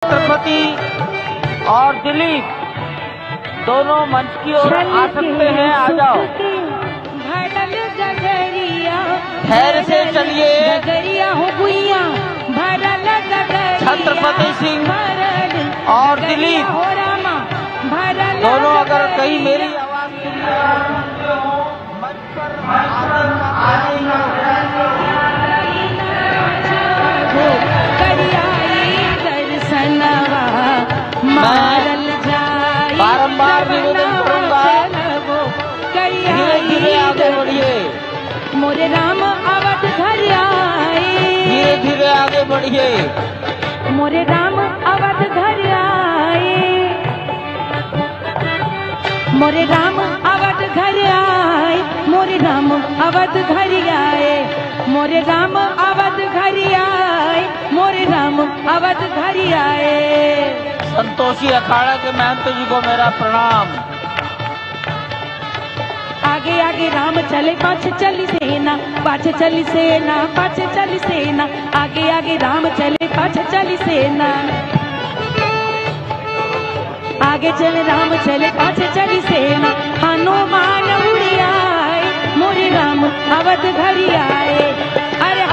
छत्रपति और दिलीप दोनों मंच की ओर आ सकते हैं, आ जाओ। ठहर से चलिए। छत्रपति सिंह और दिलीप दोनों अगर कहीं मेरी आवाज मंच पर बारंबार निवेदन करूंगा, धीरे धीरे आगे बढ़िए। मोरे राम अवध घर आए, धीरे धीरे आगे बढ़िए। मोरे राम अवध घर आए, मोरे राम अवध घर आए, मोरे राम अवध घर आए, मोरे राम अवध घर आए, मोरे राम अवध घर आए। संतोषी अखाड़ा के महंत जी को मेरा प्रणाम। आगे आगे राम चले, पाछे चली सेना, पाछे चली सेना, पाछे चली सेना, आगे आगे राम चले, पाछे चली सेना। आगे चले राम चले, पाछे चली सेना, हनुमान उड़ी आए, मोरे राम अवध घर आए। अरे